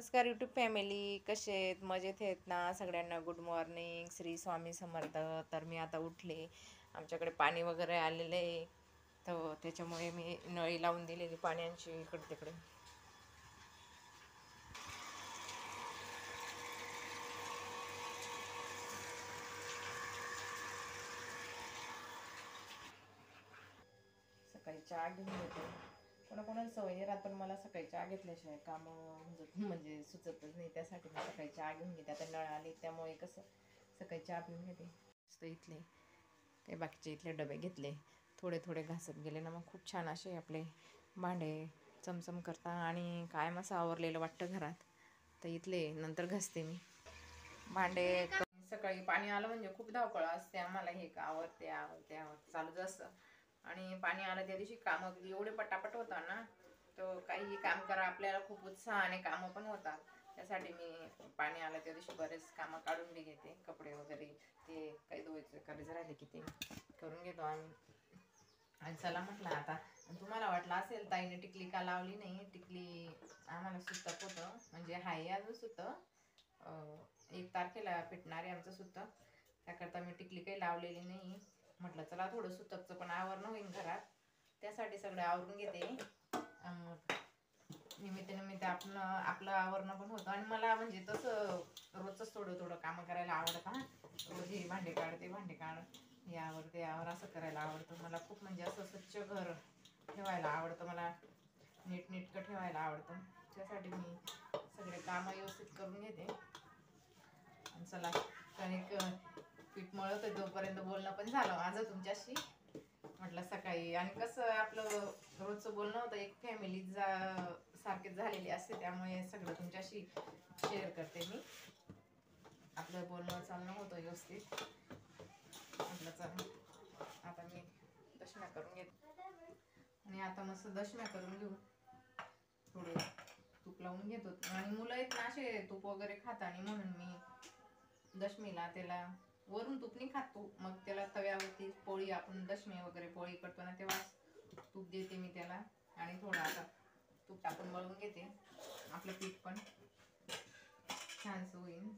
नमस्कार YouTube family, कसे आहेत? मजेत आहेत ना? सगळ्यांना गुड मॉर्निंग, श्री स्वामी समर्थ. तर मी आता उठले, आमच्याकडे पाणी वगैरे आलेलं आहे, तर त्याच्यामुळे मी नळी लावून दिलेली पाण्याची इकडे तिकडे. सकाळी चहा घेऊन येते. कोणाकोणाला सवय नाही राहत, पण मला सकाळी चहा घेतल्याशिवाय काम म्हणजे सुचतच नाही. त्यासाठी मी सकाळी चहा घेऊन घेते. आता नळ आले त्यामुळे कसं सकाळी चहा पिऊन घेते. इथले ते बाकीचे इथले डबे घेतले, थोडे थोडे घासत गेले ना, मग खूप छान असे आपले भांडे चमचम करता आणि कायम असं आवरलेलं वाटतं घरात. तर इथले नंतर घासते मी भांडे. सकाळी पाणी आलं म्हणजे खूप धावपळ असते आम्हाला, हे आवरते आवरते आवरते चालूच असतं. आणि पाणी आलं त्या दिवशी कामं एवढे पटापट होतात ना, तर काही काम करा आपल्याला खूप उत्साहाने कामं पण होतात. त्यासाठी मी पाणी आलं त्या दिवशी बरेच कामं काढून बी घेते. कपडे वगैरे ते काही धुवायचे करायचं राहिले की ते करून घेतो आम्ही. आणि चला म्हटलं आता, तुम्हाला वाटलं असेल ताईने टिकली का लावली नाही. टिकली आम्हाला सुतक होतं, म्हणजे हाय अजून सुतं. 1 तारखेला फिटणार आहे आमचं सुतक. त्याकरता मी टिकली काही लावलेली नाही. म्हटलं चला थोडं सुतकचं पण आवरणं होईल घरात, त्यासाठी सगळं आवरून घेते. निमित्त आपलं आवरणं पण होतं. आणि मला म्हणजे तसं रोजच थोडं थोडं कामं करायला आवडतं. रोज हे भांडे काढ, ते भांडे काढ, यावर ते यावर असं करायला आवडतं मला खूप. म्हणजे असं स्वच्छ घर ठेवायला आवडतं मला, नीटनेटकं ठेवायला आवडतं. त्यासाठी मी सगळे कामं व्यवस्थित करून घेते. आणि चला कणिक पीठ मळत आहे तोपर्यंत बोलणं पण झालं माझं तुमच्याशी. म्हटलं सकाळी, आणि कसं आपलं रोजचं बोलणं होतं, एक फॅमिली सारखेच झालेली असते, त्यामुळे सगळं तुमच्याशी शेअर करते मी. आपलं बोलणं चालणं होतं व्यवस्थित. म्हटलं चला आता मी दशम्या करून घेते. आणि आता मस्त दशम्या करून घेऊ. थोडे तूप लावून घेतो. आणि मुलं आहेत ना असे तूप वगैरे खाता, आणि म्हणून मी दशमीला त्याला वरून तूप नाही खात. मग त्याला तव्यावरती पोळी, आपण दशमी वगैरे पोळी करतो ना, तेव्हा तूप देते मी त्याला. आणि थोडं आता तूप टाकून मळून घेते, आपलं पीठ पण छानसं होईल.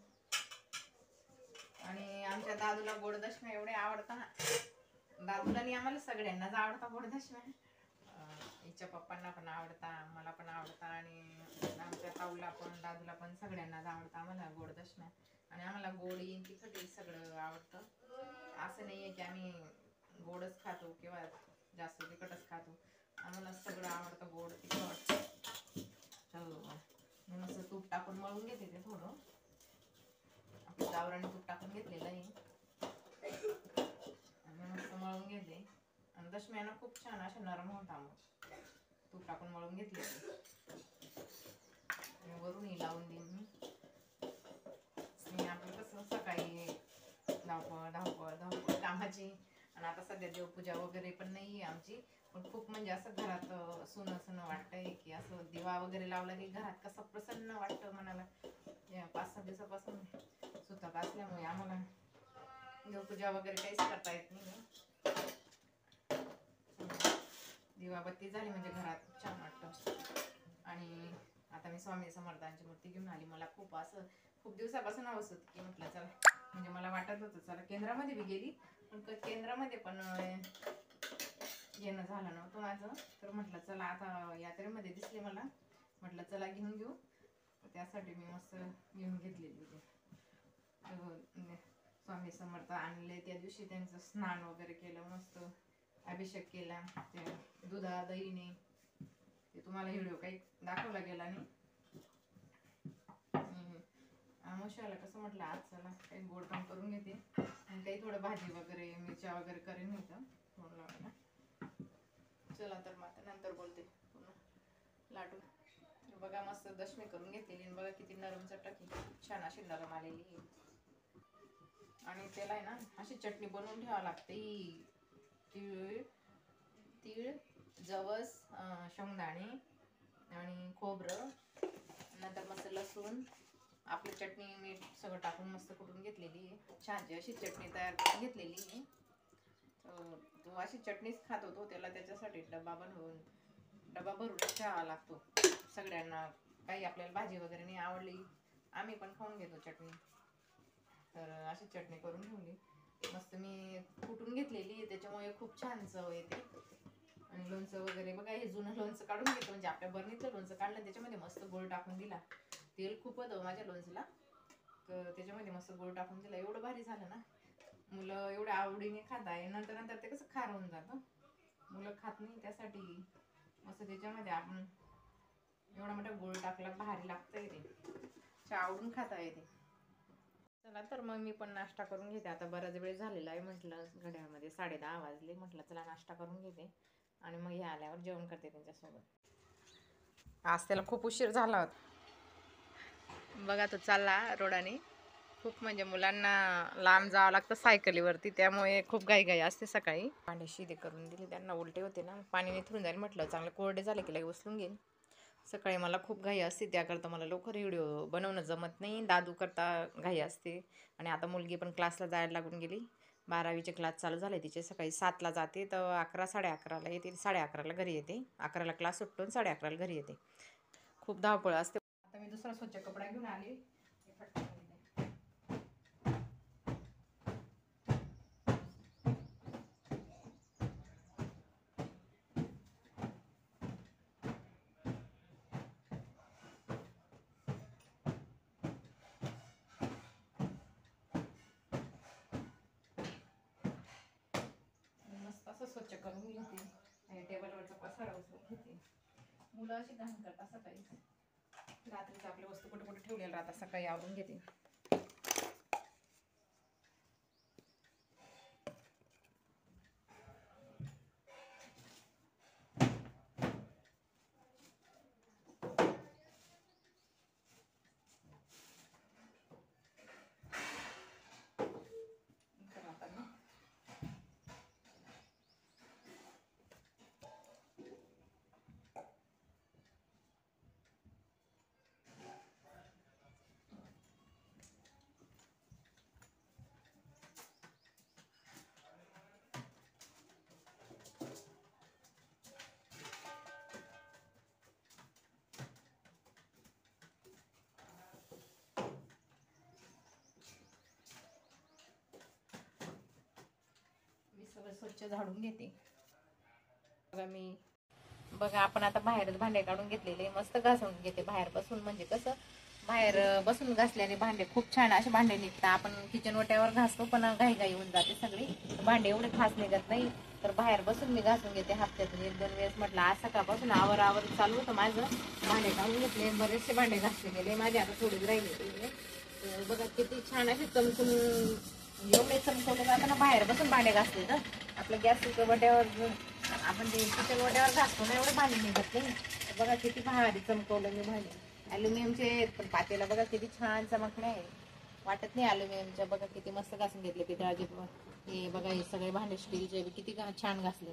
आणि आमच्या दादूला गोड दशम्या एवढे आवडतात ना, दादूला आणि आम्हाला सगळ्यांनाच आवडता गोड दशम्या. हिच्या पप्पांना पण आवडता, मला पण आवडता, आणि आमच्या ताऊला पण दादूला पण सगळ्यांनाच आवडतं आम्हाला गोड दशम्या. आणि आम्हाला गोडी तिखट सगळं आवडतं. असं नाही आहे की आम्ही गोडच खातो किंवा जास्त तिखटच खातो. आम्हाला सगळं आवडतं, गोड तिखट. मी मस्त तूप टाकून मळून घेते ते थोडं. आपलं गावरानी तूप टाकून घेतलेलं आहे आणि मस्त मळून घेते. आणि दशम्यानं खूप छान अशा नरम होता. मग तूप टाकून मळून घेतले वरूनही लावून देईन मी. आणि आपलं कसं सकाळी धावपळ धावपळ धावपळ कामाची. आणि आता सध्या देवपूजा वगैरे पण नाही आहे आमची, पण खूप म्हणजे असं घरात सुनं सुनं वाटतंय, की असं दिवा वगैरे लावला की घरात कसं प्रसन्न वाटतं मनाला. 5-6 दिवसापासून सुतक असल्यामुळे आम्हाला देवपूजा वगैरे काहीच करता येत नाही. दिवाबत्ती झाली म्हणजे घरात छान वाटतं. आणि आता मी स्वामी समर्थांची मूर्ती घेऊन आली. मला खूप दिवसापासून हवस होती, की म्हटलं चला, म्हणजे मला वाटत होतं चला केंद्रामध्ये बी गेली, पण केंद्रामध्ये पण येणं झालं नव्हतं माझं. तर म्हटलं चला आता यात्रेमध्ये दिसले मला, म्हटलं चला घेऊन घेऊ. त्यासाठी मी मस्त घेऊन घेतलेली होती. स्वामी समर्थ आणले त्या दिवशी, त्यांचं स्नान वगैरे केलं, मस्त अभिषेक केला ते दुधा दहीने. ते तुम्हाला व्हिडिओ काही दाखवला गेला नाही. आमोशाला कसं म्हटलं आज चला काही गोड पण करून घेते, आणि काही थोडं भाजी वगैरे मिरच्या वगैरे करेन होतं थोडं लावायला. चला तर मग नंतर बोलते पुन्हा लाटून. बघा मस्त दशमी करून घेतलेली, आणि बघा किती नरम चटकी, छान अशी नरम आलेली. आणि त्याला आहे ना अशी चटणी बनवून ठेवावी लागते. तीळ, जवस, शेंगदाणे आणि खोबरं, नंतर मस्त लसूण, आपली चटणी मीठ सगळं टाकून मस्त कुटून घेतलेली आहे. छानशी अशी चटणी तयार करून घेतलेली आहे. तो अशी चटणीच खात होतो, त्याला त्याच्यासाठी डबा भरून ठेवावा लागतो. सगळ्यांना काही आपल्याला भाजी वगैरे नाही आवडली, आम्ही पण खाऊन घेतो चटणी, तर अशी चटणी करून ठेवली मस्त मी कुटून घेतलेली, त्याच्यामुळे खूप छान चव येते. आणि लोणचं वगैरे बघा, हे जुनं लोणचं काढून घेतो, म्हणजे आपल्या बरणीतलं लोणचं काढलं, त्याच्यामध्ये मस्त गोळ टाकून दिला, तेल खूप होतं माझ्या लोणचीला, तर त्याच्यामध्ये मस्त गोळ टाकून दिला, एवढं भारी झालं ना, मुलं एवढ्या आवडीने खात आहे. नंतर नंतर ते कसं खार होऊन जातं, मुलं खात नाही, त्यासाठी मस्त त्याच्यामध्ये आपण एवढा मोठा गोळ टाकला, भारी लागतंय ते, आवडून खाता येते. चला तर मग मी पण नाश्ता करून घेते, आता बराच वेळ झालेला आहे, म्हटलं घड्याळमध्ये 10:30 वाजले, म्हटलं चला नाश्ता करून घेते आणि मग हे आल्यावर जेवण करते त्यांच्यासोबत. आज त्याला खूप उशीर झाला होता बघा, तो चालला रोडाने, खूप म्हणजे मुलांना लांब जावं लागतं सायकलीवरती, त्यामुळे खूप घाई असते. सकाळी भांडे शिदे करून दिले, त्यांना उलटे होते ना, पाणी निथरून जाईल म्हटलं, चांगले कोरडे झाले की लगे उचलून घेईन. सकाळी मला खूप घाई असते, त्याकरता मला लवकर व्हिडिओ बनवणं जमत नाही, दादू करता घाई असते. आणि आता मुलगी पण क्लासला जायला लागून गेली, 12वीचे क्लास चालू झाले तिचे, सकाळी 7ला जाते तर 11 11:30ला येते, 11:30ला घरी येते, 11ला क्लास सुटतो 11:30ला घरी येते, खूप धावपळ असते. आता मी दुसरा स्वच्छ कपडा घेऊन आले, मस्त असं स्वच्छ करून घेते, टेबलवरचा पसारा उचलून घेते. मुलं अशी घाण करतात सकाळी, रात्रीचं आपल्या वस्तू कुठे कुठे ठेवलेल्या राहतात, सकाळी आवरून घेते. सगळं स्वच्छ झाडून घेते. बघा आपण आता बाहेरच भांडे काढून घेतलेले, मस्त घासून घेते बाहेर बसून, म्हणजे कसं बाहेर बसून घासल्याने भांडे खूप छान असे भांडे निघतात. आपण किचन ओट्यावर घासतो पण घाई होऊन जाते सगळी, भांडे एवढे खास निघत नाही, तर बाहेर बसून मी घासून घेते हप्त्यातून 1-2 वेळेस. म्हटलं आज सकाळपासून आवर चालू होतं माझं, भांडे काढून घेतले, बरेचसे भांडे घासले गेले माझे, आता थोडीच राहिले. बघा किती छान असे चमचून एवढे चमकवले जाताना बाहेर बसून भांडे घासले तर आपल्या गॅस वट्यावर, आपण ते किचन वट्यावर घासतो ना, एवढे भांडे निघत नाही. बघा किती भारी चमकवलं मी भांडे, ॲल्युमिनियमचे, पण पातेला बघा किती छान चमकले आहे, वाटत नाही ॲल्युमिनियमच्या. बघा किती मस्त घासून घेतले पितळाचे, हे बघा हे सगळे भांडे स्टीलचे किती छान घासले.